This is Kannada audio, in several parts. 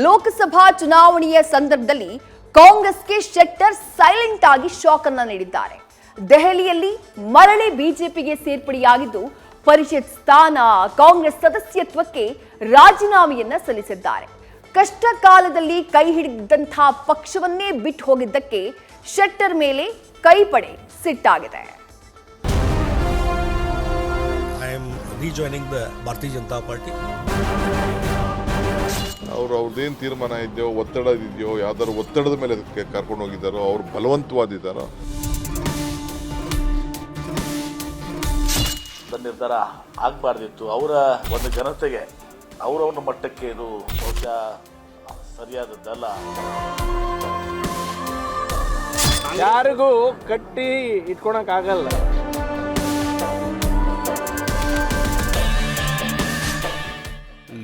ಲೋಕಸಭಾ ಚುನಾವಣೆಯ ಸಂದರ್ಭದಲ್ಲಿ ಕಾಂಗ್ರೆಸ್ಗೆ ಶೆಟ್ಟರ್ ಸೈಲೆಂಟ್ ಆಗಿ ಶಾಕ್ ಅನ್ನು ನೀಡಿದ್ದಾರೆ. ದೆಹಲಿಯಲ್ಲಿ ಮರಳಿ ಬಿಜೆಪಿಗೆ ಸೇರ್ಪಡೆಯಾಗಿದ್ದು ಪರಿಷತ್ ಸ್ಥಾನ, ಕಾಂಗ್ರೆಸ್ ಸದಸ್ಯತ್ವಕ್ಕೆ ರಾಜೀನಾಮೆಯನ್ನ ಸಲ್ಲಿಸಿದ್ದಾರೆ. ಕಷ್ಟ ಕಾಲದಲ್ಲಿ ಕೈ ಹಿಡಿದಂತಹ ಪಕ್ಷವನ್ನೇ ಬಿಟ್ಟು ಹೋಗಿದ್ದಕ್ಕೆ ಶೆಟ್ಟರ್ ಮೇಲೆ ಕೈಪಡೆ ಸಿಟ್ಟಾಗಿದೆ. I am rejoining the Bharatiya Janata Party. ಅವ್ರದ್ದೇನು ತೀರ್ಮಾನ ಇದೆಯೋ, ಒತ್ತಡ ಇದೆಯೋ, ಯಾವ್ದಾದ್ರು ಒತ್ತಡದ ಮೇಲೆ ಕರ್ಕೊಂಡು ಹೋಗಿದ್ದಾರೋ, ಅವ್ರು ಬಲವಂತವಾದಿದ್ದಾರೋ, ನಿರ್ಧಾರ ಆಗಬಾರ್ದಿತ್ತು. ಅವರ ಒಂದು ಘನತೆಗೆ, ಅವರವರ ಮಟ್ಟಕ್ಕೆ ಇದು ಬಹುಶಃ ಸರಿಯಾದದ್ದಲ್ಲ. ಯಾರಿಗೂ ಕಟ್ಟಿ ಇಟ್ಕೊಳಕ್ಕಾಗಲ್ಲ.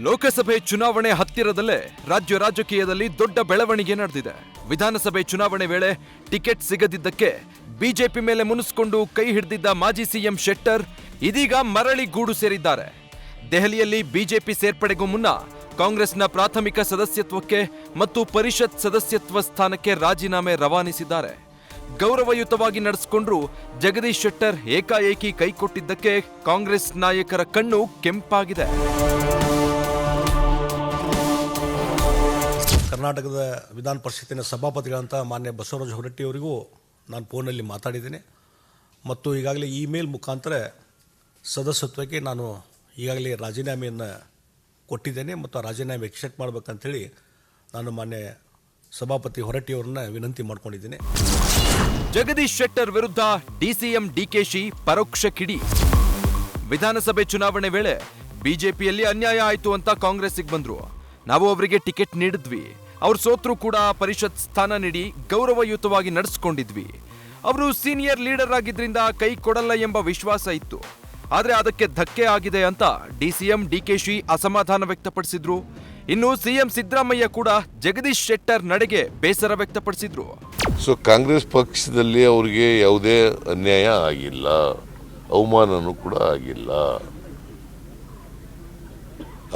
ಲೋಕಸಭೆ ಚುನಾವಣೆ ಹತ್ತಿರದಲ್ಲೇ ರಾಜ್ಯ ರಾಜಕೀಯದಲ್ಲಿ ದೊಡ್ಡ ಬೆಳವಣಿಗೆ ನಡೆದಿದೆ. ವಿಧಾನಸಭೆ ಚುನಾವಣೆ ವೇಳೆ ಟಿಕೆಟ್ ಸಿಗದಿದ್ದಕ್ಕೆ ಬಿಜೆಪಿ ಮೇಲೆ ಮುನಿಸಿಕೊಂಡು ಕೈ ಹಿಡಿದಿದ್ದ ಮಾಜಿ ಸಿಎಂ ಶೆಟ್ಟರ್ ಇದೀಗ ಮರಳಿ ಗೂಡು ಸೇರಿದ್ದಾರೆ. ದೆಹಲಿಯಲ್ಲಿ ಬಿಜೆಪಿ ಸೇರ್ಪಡೆಗೂ ಮುನ್ನ ಕಾಂಗ್ರೆಸ್ನ ಪ್ರಾಥಮಿಕ ಸದಸ್ಯತ್ವಕ್ಕೆ ಮತ್ತು ಪರಿಷತ್ ಸದಸ್ಯತ್ವ ಸ್ಥಾನಕ್ಕೆ ರಾಜೀನಾಮೆ ರವಾನಿಸಿದ್ದಾರೆ. ಗೌರವಯುತವಾಗಿ ನಡೆಸಿಕೊಂಡ್ರು ಜಗದೀಶ್ ಶೆಟ್ಟರ್ ಏಕಾಏಕಿ ಕೈಕೊಟ್ಟಿದ್ದಕ್ಕೆ ಕಾಂಗ್ರೆಸ್ ನಾಯಕರ ಕಣ್ಣು ಕೆಂಪಾಗಿದೆ. ಕರ್ನಾಟಕದ ವಿಧಾನ ಪರಿಷತ್ತಿನ ಸಭಾಪತಿಗಳಂತ ಮಾನ್ಯ ಬಸವರಾಜ ಹೊರಟ್ಟಿ ಅವರಿಗೂ ನಾನು ಫೋನಲ್ಲಿ ಮಾತಾಡಿದ್ದೇನೆ ಮತ್ತು ಈಗಾಗಲೇ ಇಮೇಲ್ ಮುಖಾಂತರ ಸದಸ್ಯತ್ವಕ್ಕೆ ನಾನು ಈಗಾಗಲೇ ರಾಜೀನಾಮೆಯನ್ನು ಕೊಟ್ಟಿದ್ದೇನೆ ಮತ್ತು ಆ ರಾಜೀನಾಮೆ ಎಕ್ಸೆಪ್ಟ್ ಮಾಡಬೇಕಂತೇಳಿ ನಾನು ಮಾನ್ಯ ಸಭಾಪತಿ ಹೊರಟ್ಟಿಯವರನ್ನ ವಿನಂತಿ ಮಾಡಿಕೊಂಡಿದ್ದೇನೆ. ಜಗದೀಶ್ ಶೆಟ್ಟರ್ ವಿರುದ್ಧ ಡಿಸಿಎಂ ಡಿಕೆಶಿ ಪರೋಕ್ಷ ಕಿಡಿ. ವಿಧಾನಸಭೆ ಚುನಾವಣೆ ವೇಳೆ ಬಿಜೆಪಿಯಲ್ಲಿ ಅನ್ಯಾಯ ಆಯಿತು ಅಂತ ಕಾಂಗ್ರೆಸ್ಸಿಗೆ ಬಂದ್ರು. ನಾವು ಅವರಿಗೆ ಟಿಕೆಟ್ ನೀಡಿದ್ವಿ, ಅವ್ರು ಸೋತ್ರು ಕೂಡ ಪರಿಷತ್ ಸ್ಥಾನ ನೀಡಿ ಗೌರವಯುತವಾಗಿ ನಡೆಸ್ಕೊಂಡಿದ್ವಿ. ಅವರು ಸೀನಿಯರ್ ಲೀಡರ್ ಆಗಿದ್ರಿಂದ ಕೈ ಕೊಡಲ್ಲ ಎಂಬ ವಿಶ್ವಾಸ ಇತ್ತು. ಆದ್ರೆ ಅದಕ್ಕೆ ಧಕ್ಕೆ ಆಗಿದೆ ಅಂತ ಡಿಸಿಎಂ ಡಿಕೆಶಿ ಅಸಮಾಧಾನ ವ್ಯಕ್ತಪಡಿಸಿದ್ರು. ಇನ್ನು ಸಿಎಂ ಸಿದ್ದರಾಮಯ್ಯ ಕೂಡ ಜಗದೀಶ್ ಶೆಟ್ಟರ್ ನಡೆಗೆ ಬೇಸರ ವ್ಯಕ್ತಪಡಿಸಿದ್ರು. ಕಾಂಗ್ರೆಸ್ ಪಕ್ಷದಲ್ಲಿ ಅವ್ರಿಗೆ ಯಾವುದೇ ಅನ್ಯಾಯ ಆಗಿಲ್ಲ, ಅವಮಾನನೂ ಕೂಡ ಆಗಿಲ್ಲ.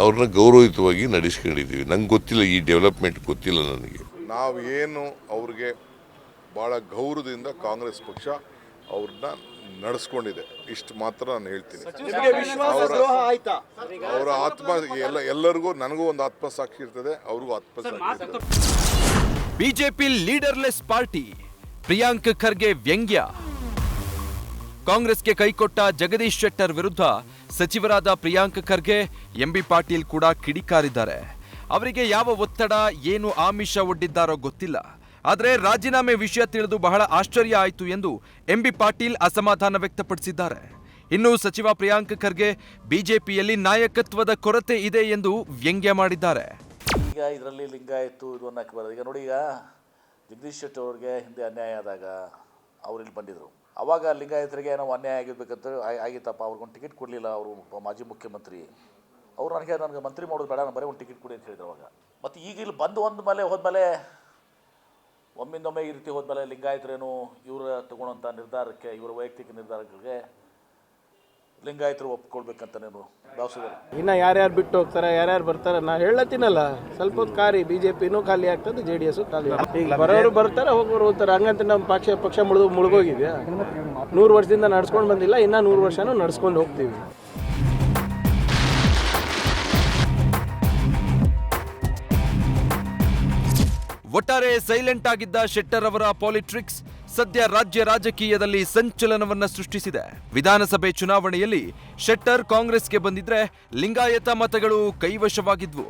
ಅವ್ರನ್ನ ಗೌರವಯುತವಾಗಿ ನಡೆಸ್ಕೊಂಡಿದ್ದೀವಿ. ನಂಗೆ ಗೊತ್ತಿಲ್ಲ, ಈ ಡೆವಲಪ್ಮೆಂಟ್ ಗೊತ್ತಿಲ್ಲ ನನಗೆ. ನಾವೇನು ಅವ್ರಿಗೆ ಭಾಳ ಗೌರವದಿಂದ ಕಾಂಗ್ರೆಸ್ ಪಕ್ಷ ಅವ್ರನ್ನ ನಡೆಸ್ಕೊಂಡಿದೆ, ಇಷ್ಟು ಮಾತ್ರ ನಾನು ಹೇಳ್ತೀನಿ. ಅವರ ಆತ್ಮ ಎಲ್ಲರಿಗೂ, ನನಗೂ ಒಂದು ಆತ್ಮಸಾಕ್ಷಿ ಇರ್ತದೆ, ಅವ್ರಿಗೂ ಆತ್ಮಸಾಕ್ಷಿ ಇರ್ತದೆ. BJP leaderless party, Priyank Kharge ವ್ಯಂಗ್ಯ. ಕಾಂಗ್ರೆಸ್ಗೆ ಕೈಕೊಟ್ಟ ಜಗದೀಶ್ ಶೆಟ್ಟರ್ ವಿರುದ್ಧ ಸಚಿವರಾದ ಪ್ರಿಯಾಂಕ್ ಖರ್ಗೆ, ಎಂಬಿ ಪಾಟೀಲ್ ಕೂಡ ಕಿಡಿಕಾರಿದ್ದಾರೆ. ಅವರಿಗೆ ಯಾವ ಒತ್ತಡ, ಏನು ಆಮಿಷ ಒಡ್ಡಿದ್ದಾರೋ ಗೊತ್ತಿಲ್ಲ. ಆದರೆ ರಾಜೀನಾಮೆ ವಿಷಯ ತಿಳಿದು ಬಹಳ ಆಶ್ಚರ್ಯ ಆಯಿತು ಎಂದು ಎಂಬಿ ಪಾಟೀಲ್ ಅಸಮಾಧಾನ ವ್ಯಕ್ತಪಡಿಸಿದ್ದಾರೆ. ಇನ್ನು ಸಚಿವ ಪ್ರಿಯಾಂಕ್ ಖರ್ಗೆ ಬಿಜೆಪಿಯಲ್ಲಿ ನಾಯಕತ್ವದ ಕೊರತೆ ಇದೆ ಎಂದು ವ್ಯಂಗ್ಯ ಮಾಡಿದ್ದಾರೆ. ಈಗ ಇದರಲ್ಲಿ ಲಿಂಗಾಯತ್ತು ಇದು ಅನ್ನಕ್ಕೆ ಬರೋದು. ಈಗ ನೋಡಿ, ಈಗ ಜಗದೀಶ್ ಶೆಟ್ಟರ್ ಅವ್ರಿಗೆ ಹಿಂದೆ ಅನ್ಯಾಯ ಆದಾಗ ಅವರಿಲ್ಲಿ ಬಂದಿದ್ರು. ಅವಾಗ ಲಿಂಗಾಯತರಿಗೆ ನಾವು ಅನ್ಯಾಯ ಆಗಿರ್ಬೇಕಂತ ಆಗಿತ್ತಪ್ಪ, ಅವ್ರಿಗೊಂದು ಟಿಕೆಟ್ ಕೊಡಲಿಲ್ಲ. ಅವರು ಮಾಜಿ ಮುಖ್ಯಮಂತ್ರಿ ಅವರು ನನಗೆ ಮಂತ್ರಿ ಮಾಡೋದು ಬೇಡ, ನಾನು ಬರೀ ಒಂದು ಟಿಕೆಟ್ ಕೊಡಿ ಅಂತ ಹೇಳಿದ್ರು ಅವಾಗ. ಮತ್ತು ಈಗ ಇಲ್ಲಿ ಬಂದು ಹೋದ್ಮೇಲೆ ಒಮ್ಮಿಂದೊಮ್ಮೆ ಈ ರೀತಿ ಹೋದ್ಮೇಲೆ ಲಿಂಗಾಯತರೇನು ಇವರ ತಗೊಳ್ಳೋಂಥ ನಿರ್ಧಾರಕ್ಕೆ, ಇವರ ವೈಯಕ್ತಿಕ ನಿರ್ಧಾರಗಳಿಗೆ ಲಿಂಗಾಯತರು ಒಪ್ಕೊಳ್ಬೇಕಂತ ನೀವು ಭಾವಿಸಿದ್ರೆ ಇನ್ನು ಯಾರ್ಯಾರು ಬಿಟ್ಟು ಹೋಗ್ತಾರೆ, ಯಾರ್ಯಾರು ಬರ್ತಾರೆ, ನಾ ಹೇಳತ್ತೀನಲ್ಲ, ಸ್ವಲ್ಪ ಹೊತ್ತು ಕಾರಿ. ಬಿಜೆಪಿನೂ ಖಾಲಿ ಆಗ್ತದೆ, JDS ಖಾಲಿ ಆಗ್ತದೆ. ಈಗ ಬರೋರು ಬರ್ತಾರೆ, ಹೋಗೋರು ಹೋಗ್ತಾರೆ. ಹಂಗಂತ ನಮ್ಮ ಪಕ್ಷ ಮುಳುಗೋಗಿದೆಯಾ? 100 ವರ್ಷದಿಂದ ನಡ್ಸ್ಕೊಂಡು ಬಂದಿಲ್ಲ, ಇನ್ನೂ 100 ವರ್ಷನೂ ನಡ್ಸ್ಕೊಂಡು ಹೋಗ್ತೀವಿ. ಒಟ್ಟಾರೆ ಸೈಲೆಂಟ್ ಆಗಿದ್ದ ಶೆಟ್ಟರ್ ಅವರ ಪಾಲಿಟ್ರಿಕ್ಸ್ ಸದ್ಯ ರಾಜ್ಯ ರಾಜಕೀಯದಲ್ಲಿ ಸಂಚಲನವನ್ನ ಸೃಷ್ಟಿಸಿದೆ. ವಿಧಾನಸಭೆ ಚುನಾವಣೆಯಲ್ಲಿ ಶೆಟ್ಟರ್ ಕಾಂಗ್ರೆಸ್ಗೆ ಬಂದಿದ್ರೆ ಲಿಂಗಾಯತ ಮತಗಳು ಕೈವಶವಾಗಿದ್ವು.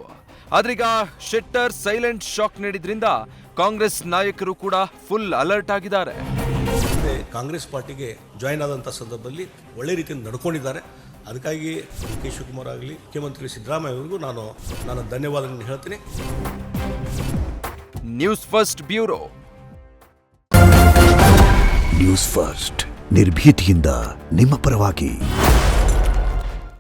ಆದ್ರೀಗ ಶೆಟ್ಟರ್ ಸೈಲೆಂಟ್ ಶಾಕ್ ನೀಡಿದ್ರಿಂದ ಕಾಂಗ್ರೆಸ್ ನಾಯಕರು ಕೂಡ ಫುಲ್ ಅಲರ್ಟ್ ಆಗಿದ್ದಾರೆ. ಕಾಂಗ್ರೆಸ್ ಪಾರ್ಟಿಗೆ ಜಾಯಿನ್ ಆದಂಥ ಸಂದರ್ಭದಲ್ಲಿ ಒಳ್ಳೆ ರೀತಿಯಿಂದ ನಡ್ಕೊಂಡಿದ್ದಾರೆ. ಅದಕ್ಕಾಗಿ ಕೆ ಶಿವಕುಮಾರ್ ಆಗಲಿ, ಮುಖ್ಯಮಂತ್ರಿ ಸಿದ್ದರಾಮಯ್ಯ ಅವರಿಗೂ ನಾನು ಧನ್ಯವಾದಗಳನ್ನು ಹೇಳ್ತೀನಿ. News first bureau. News first ನಿರ್ಭೀತಿಯಿಂದ ನಿಮ್ಮ ಪರವಾಗಿ.